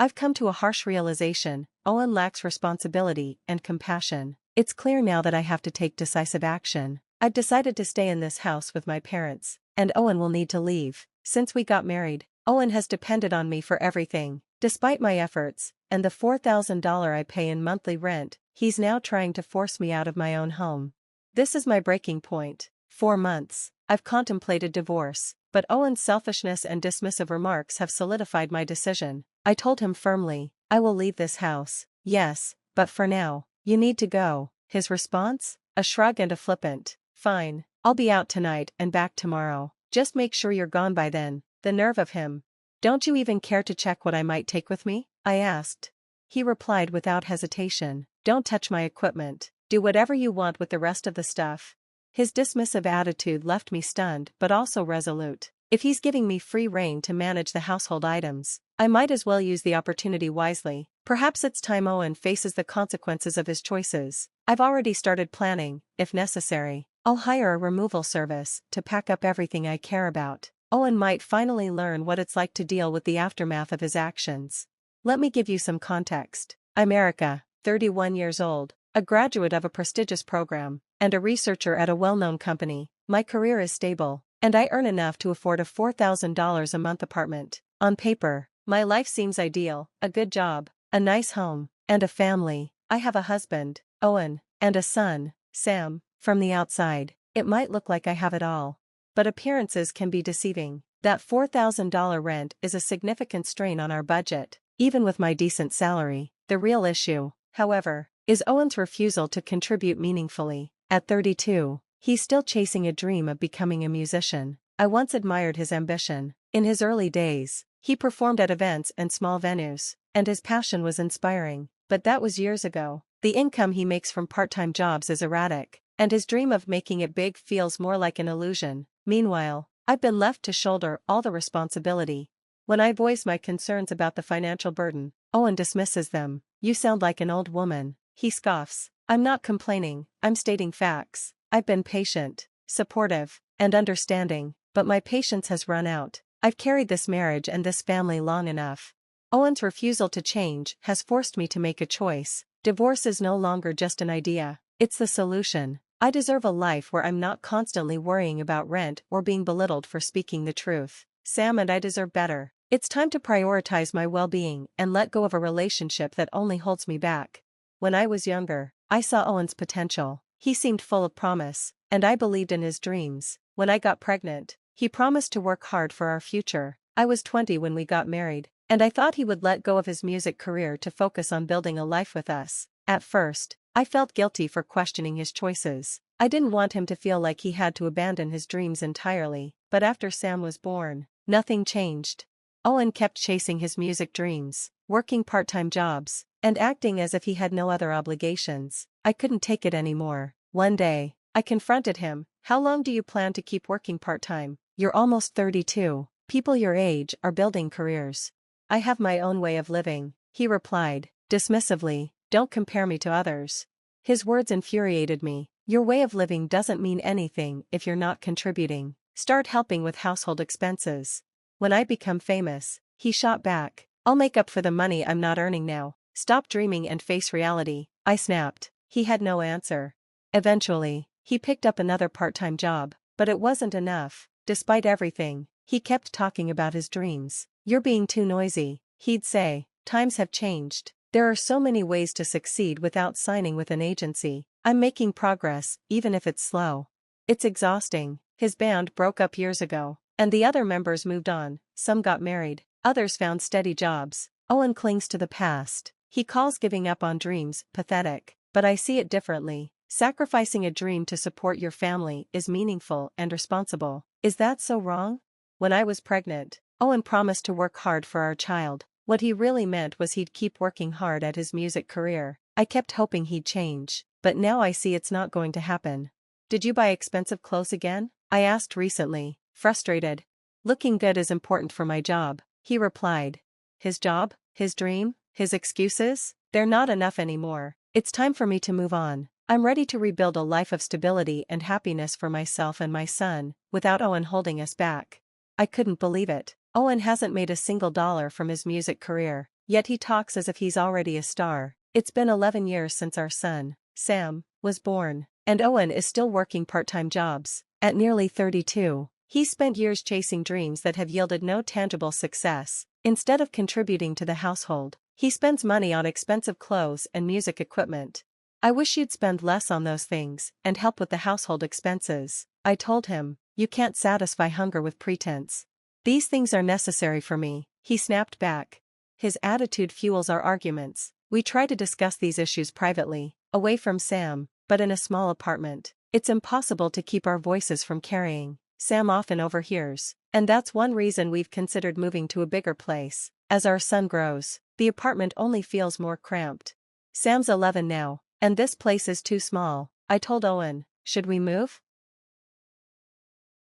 I've come to a harsh realization: Owen lacks responsibility and compassion. It's clear now that I have to take decisive action. I've decided to stay in this house with my parents, and Owen will need to leave. Since we got married, Owen has depended on me for everything. Despite my efforts, and the $4,000 I pay in monthly rent, he's now trying to force me out of my own home. This is my breaking point. 4 months. I've contemplated divorce, but Owen's selfishness and dismissive remarks have solidified my decision. I told him firmly, I will leave this house. Yes, but for now, you need to go. His response? A shrug and a flippant, fine, I'll be out tonight and back tomorrow. Just make sure you're gone by then. The nerve of him. Don't you even care to check what I might take with me? I asked. He replied without hesitation, don't touch my equipment. Do whatever you want with the rest of the stuff. His dismissive attitude left me stunned but also resolute. If he's giving me free rein to manage the household items, I might as well use the opportunity wisely. Perhaps it's time Owen faces the consequences of his choices. I've already started planning, if necessary. I'll hire a removal service to pack up everything I care about. Owen might finally learn what it's like to deal with the aftermath of his actions. Let me give you some context. I'm Erica, 31 years old, a graduate of a prestigious program, and a researcher at a well-known company. My career is stable, and I earn enough to afford a $4,000 a month apartment. On paper, my life seems ideal: a good job, a nice home, and a family. I have a husband, Owen, and a son, Sam. From the outside, it might look like I have it all. But appearances can be deceiving. That $4,000 rent is a significant strain on our budget, even with my decent salary. The real issue, however, is Owen's refusal to contribute meaningfully. At 32, he's still chasing a dream of becoming a musician. I once admired his ambition. In his early days, he performed at events and small venues, and his passion was inspiring. But that was years ago. The income he makes from part-time jobs is erratic, and his dream of making it big feels more like an illusion. Meanwhile, I've been left to shoulder all the responsibility. When I voice my concerns about the financial burden, Owen dismisses them. You sound like an old woman. He scoffs. I'm not complaining, I'm stating facts. I've been patient, supportive, and understanding, but my patience has run out. I've carried this marriage and this family long enough. Owen's refusal to change has forced me to make a choice. Divorce is no longer just an idea, it's the solution. I deserve a life where I'm not constantly worrying about rent or being belittled for speaking the truth. Sam and I deserve better. It's time to prioritize my well-being and let go of a relationship that only holds me back. When I was younger, I saw Owen's potential. He seemed full of promise, and I believed in his dreams. When I got pregnant, he promised to work hard for our future. I was 20 when we got married, and I thought he would let go of his music career to focus on building a life with us. At first, I felt guilty for questioning his choices. I didn't want him to feel like he had to abandon his dreams entirely. But after Sam was born, nothing changed. Owen kept chasing his music dreams, working part-time jobs, and acting as if he had no other obligations. I couldn't take it anymore. One day, I confronted him. How long do you plan to keep working part-time? You're almost 32. People your age are building careers. I have my own way of living, he replied, dismissively. Don't compare me to others. His words infuriated me. Your way of living doesn't mean anything if you're not contributing. Start helping with household expenses. When I become famous, he shot back, I'll make up for the money I'm not earning now. Stop dreaming and face reality. I snapped. He had no answer. Eventually, he picked up another part-time job, but it wasn't enough. Despite everything, he kept talking about his dreams. You're being too noisy, he'd say. Times have changed. There are so many ways to succeed without signing with an agency. I'm making progress, even if it's slow. It's exhausting. His band broke up years ago, and the other members moved on. Some got married, others found steady jobs. Owen clings to the past. He calls giving up on dreams pathetic, but I see it differently. Sacrificing a dream to support your family is meaningful and responsible. Is that so wrong? When I was pregnant, Owen promised to work hard for our child. What he really meant was he'd keep working hard at his music career. I kept hoping he'd change, but now I see it's not going to happen. Did you buy expensive clothes again? I asked recently, frustrated. Looking good is important for my job, he replied. His job? His dream? His excuses? They're not enough anymore. It's time for me to move on. I'm ready to rebuild a life of stability and happiness for myself and my son, without Owen holding us back. I couldn't believe it. Owen hasn't made a single dollar from his music career. Yet he talks as if he's already a star. It's been 11 years since our son, Sam, was born, and Owen is still working part-time jobs. At nearly 32, he spent years chasing dreams that have yielded no tangible success. Instead of contributing to the household, he spends money on expensive clothes and music equipment. I wish you'd spend less on those things and help with the household expenses, I told him. You can't satisfy hunger with pretense. These things are necessary for me, he snapped back. His attitude fuels our arguments. We try to discuss these issues privately, away from Sam, but in a small apartment. It's impossible to keep our voices from carrying. Sam often overhears, and that's one reason we've considered moving to a bigger place. As our son grows, the apartment only feels more cramped. Sam's 11 now, and this place is too small, I told Owen. Should we move?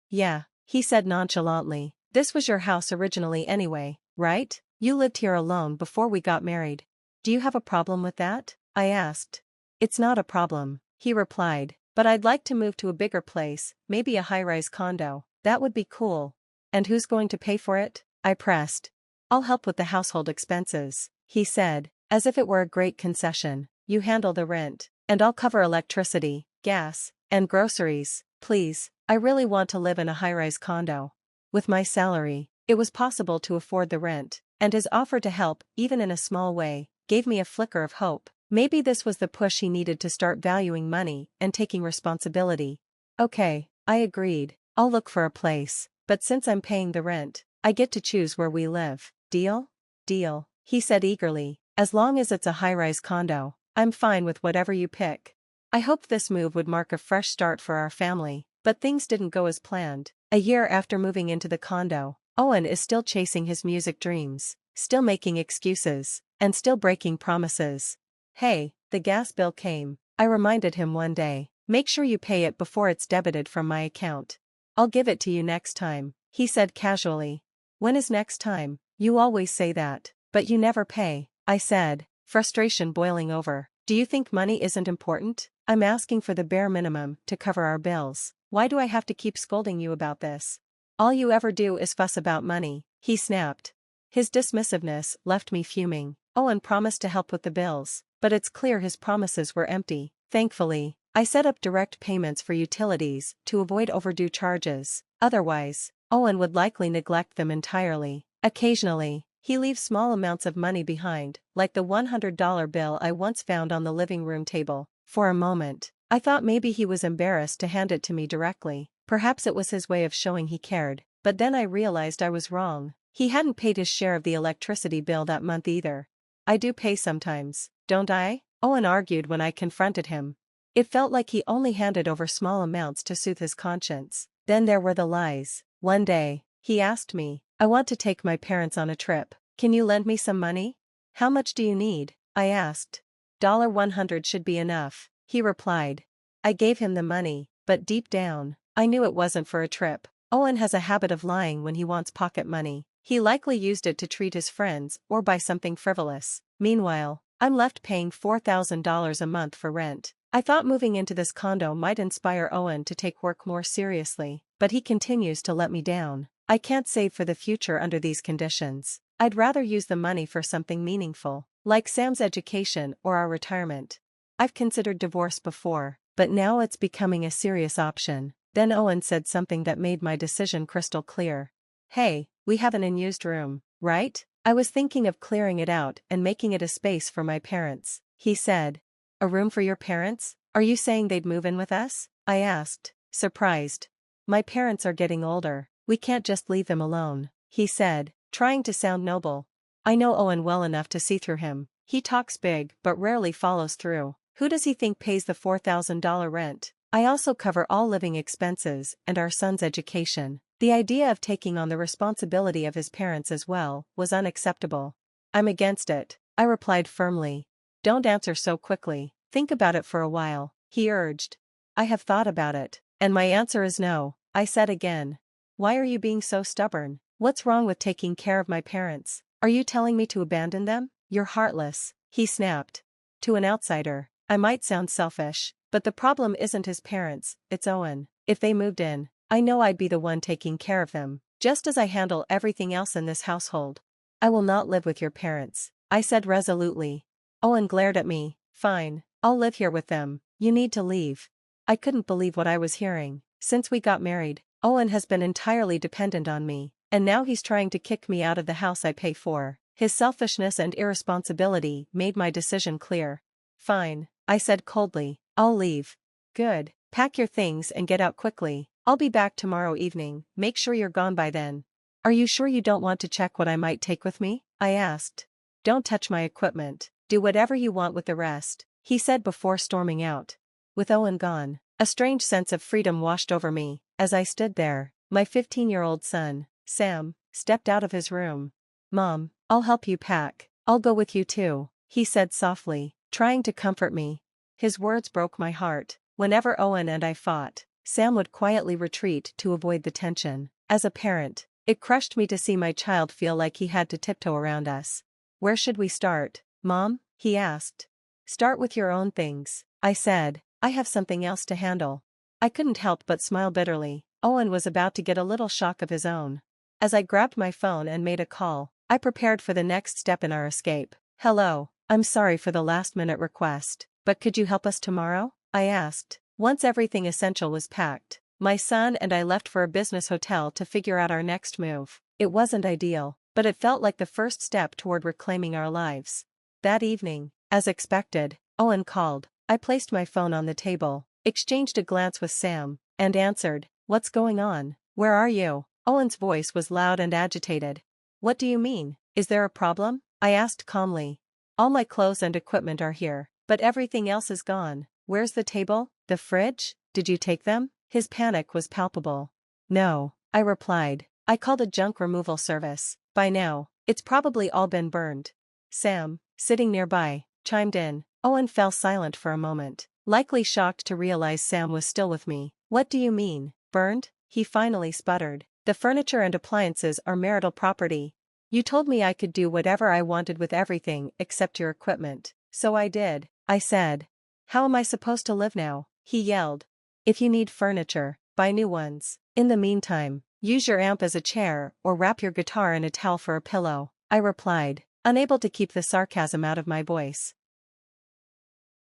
Yeah, he said nonchalantly. This was your house originally anyway, right? You lived here alone before we got married. Do you have a problem with that? I asked. It's not a problem, he replied, but I'd like to move to a bigger place, maybe a high-rise condo. That would be cool. And who's going to pay for it? I pressed. I'll help with the household expenses, he said, as if it were a great concession. You handle the rent, and I'll cover electricity, gas, and groceries. Please, I really want to live in a high-rise condo. With my salary, it was possible to afford the rent, and his offer to help, even in a small way, gave me a flicker of hope. Maybe this was the push he needed to start valuing money and taking responsibility. Okay, I agreed. I'll look for a place, but since I'm paying the rent, I get to choose where we live. Deal? Deal, he said eagerly. As long as it's a high-rise condo, I'm fine with whatever you pick. I hoped this move would mark a fresh start for our family, but things didn't go as planned. A year after moving into the condo, Owen is still chasing his music dreams, still making excuses, and still breaking promises. Hey, the gas bill came, I reminded him one day. Make sure you pay it before it's debited from my account. I'll give it to you next time, he said casually. When is next time? You always say that, but you never pay, I said, frustration boiling over. Do you think money isn't important? I'm asking for the bare minimum to cover our bills. Why do I have to keep scolding you about this? All you ever do is fuss about money, he snapped. His dismissiveness left me fuming. Owen promised to help with the bills, but it's clear his promises were empty. Thankfully, I set up direct payments for utilities to avoid overdue charges. Otherwise, Owen would likely neglect them entirely. Occasionally, he leaves small amounts of money behind, like the $100 bill I once found on the living room table. For a moment, I thought maybe he was embarrassed to hand it to me directly. Perhaps it was his way of showing he cared, but then I realized I was wrong. He hadn't paid his share of the electricity bill that month either. I do pay sometimes, don't I? Owen argued when I confronted him. It felt like he only handed over small amounts to soothe his conscience. Then there were the lies. One day, he asked me, I want to take my parents on a trip. Can you lend me some money? How much do you need? I asked. $100 should be enough, he replied. I gave him the money, but deep down, I knew it wasn't for a trip. Owen has a habit of lying when he wants pocket money. He likely used it to treat his friends or buy something frivolous. Meanwhile, I'm left paying $4,000 a month for rent. I thought moving into this condo might inspire Owen to take work more seriously, but he continues to let me down. I can't save for the future under these conditions. I'd rather use the money for something meaningful, like Sam's education or our retirement. I've considered divorce before, but now it's becoming a serious option. Then Owen said something that made my decision crystal clear. Hey, we have an unused room, right? I was thinking of clearing it out and making it a space for my parents, he said. A room for your parents? Are you saying they'd move in with us? I asked, surprised. My parents are getting older. We can't just leave them alone, he said, trying to sound noble. I know Owen well enough to see through him. He talks big but rarely follows through. Who does he think pays the $4,000 rent? I also cover all living expenses and our son's education. The idea of taking on the responsibility of his parents as well was unacceptable. I'm against it, I replied firmly. Don't answer so quickly. Think about it for a while, he urged. I have thought about it, and my answer is no, I said again. Why are you being so stubborn? What's wrong with taking care of my parents? Are you telling me to abandon them? You're heartless, he snapped. To an outsider, I might sound selfish, but the problem isn't his parents, it's Owen. If they moved in, I know I'd be the one taking care of them, just as I handle everything else in this household. I will not live with your parents, I said resolutely. Owen glared at me. Fine, I'll live here with them. You need to leave. I couldn't believe what I was hearing. Since we got married, Owen has been entirely dependent on me, and now he's trying to kick me out of the house I pay for. His selfishness and irresponsibility made my decision clear. Fine, I said coldly. I'll leave. Good. Pack your things and get out quickly. I'll be back tomorrow evening. Make sure you're gone by then. Are you sure you don't want to check what I might take with me? I asked. Don't touch my equipment. Do whatever you want with the rest, he said before storming out. With Owen gone, a strange sense of freedom washed over me. As I stood there, my 15-year-old son, Sam, stepped out of his room. Mom, I'll help you pack. I'll go with you too, he said softly, trying to comfort me. His words broke my heart. Whenever Owen and I fought, Sam would quietly retreat to avoid the tension. As a parent, it crushed me to see my child feel like he had to tiptoe around us. Where should we start, Mom? He asked. Start with your own things, I said. I have something else to handle. I couldn't help but smile bitterly. Owen was about to get a little shock of his own. As I grabbed my phone and made a call, I prepared for the next step in our escape. Hello, I'm sorry for the last-minute request, but could you help us tomorrow? I asked. Once everything essential was packed, my son and I left for a business hotel to figure out our next move. It wasn't ideal, but it felt like the first step toward reclaiming our lives. That evening, as expected, Owen called. I placed my phone on the table, exchanged a glance with Sam, and answered. What's going on? Where are you? Owen's voice was loud and agitated. What do you mean? Is there a problem? I asked calmly. All my clothes and equipment are here, but everything else is gone. Where's the table? The fridge? Did you take them? His panic was palpable. No, I replied. I called a junk removal service. By now, it's probably all been burned. Sam, sitting nearby, chimed in. Owen fell silent for a moment, likely shocked to realize Sam was still with me. What do you mean, burned? He finally sputtered. The furniture and appliances are marital property. You told me I could do whatever I wanted with everything except your equipment, so I did, I said. How am I supposed to live now? He yelled. If you need furniture, buy new ones. In the meantime, use your amp as a chair or wrap your guitar in a towel for a pillow, I replied, unable to keep the sarcasm out of my voice.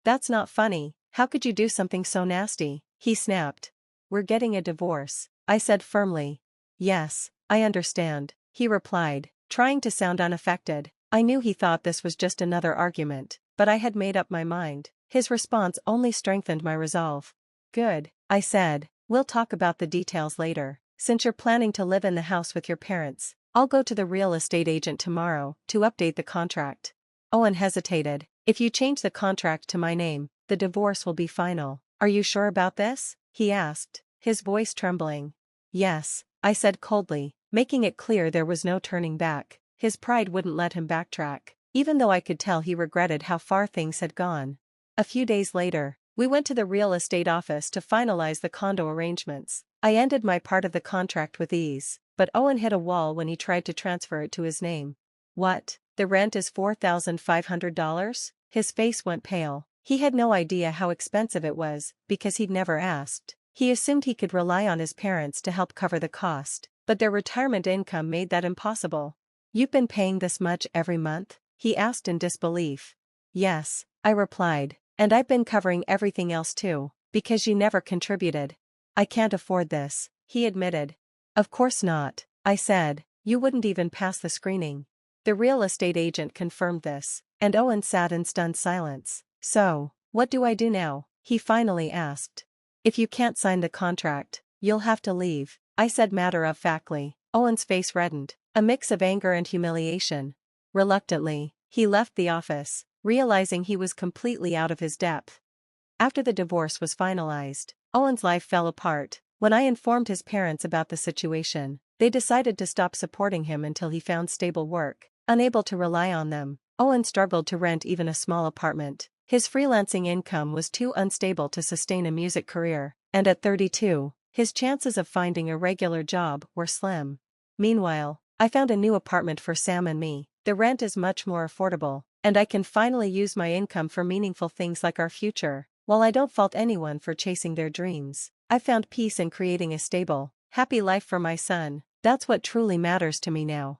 That's not funny. How could you do something so nasty? He snapped. We're getting a divorce, I said firmly. Yes, I understand, he replied, trying to sound unaffected. I knew he thought this was just another argument, but I had made up my mind. His response only strengthened my resolve. Good, I said. We'll talk about the details later. Since you're planning to live in the house with your parents, I'll go to the real estate agent tomorrow to update the contract. Owen hesitated. If you change the contract to my name, the divorce will be final. Are you sure about this? He asked, his voice trembling. Yes, I said coldly, making it clear there was no turning back. His pride wouldn't let him backtrack, even though I could tell he regretted how far things had gone. A few days later, we went to the real estate office to finalize the condo arrangements. I ended my part of the contract with ease, but Owen hit a wall when he tried to transfer it to his name. What? The rent is $4,500? His face went pale. He had no idea how expensive it was, because he'd never asked. He assumed he could rely on his parents to help cover the cost, but their retirement income made that impossible. You've been paying this much every month? He asked in disbelief. Yes, I replied, and I've been covering everything else too, because you never contributed. I can't afford this, he admitted. Of course not, I said. You wouldn't even pass the screening. The real estate agent confirmed this, and Owen sat in stunned silence. So, what do I do now? He finally asked. If you can't sign the contract, you'll have to leave, I said matter-of-factly. Owen's face reddened, a mix of anger and humiliation. Reluctantly, he left the office, realizing he was completely out of his depth. After the divorce was finalized, Owen's life fell apart. When I informed his parents about the situation, they decided to stop supporting him until he found stable work. Unable to rely on them, Owen struggled to rent even a small apartment. His freelancing income was too unstable to sustain a music career, and at 32, his chances of finding a regular job were slim. Meanwhile, I found a new apartment for Sam and me. The rent is much more affordable, and I can finally use my income for meaningful things like our future. While I don't fault anyone for chasing their dreams, I found peace in creating a stable, happy life for my son. That's what truly matters to me now.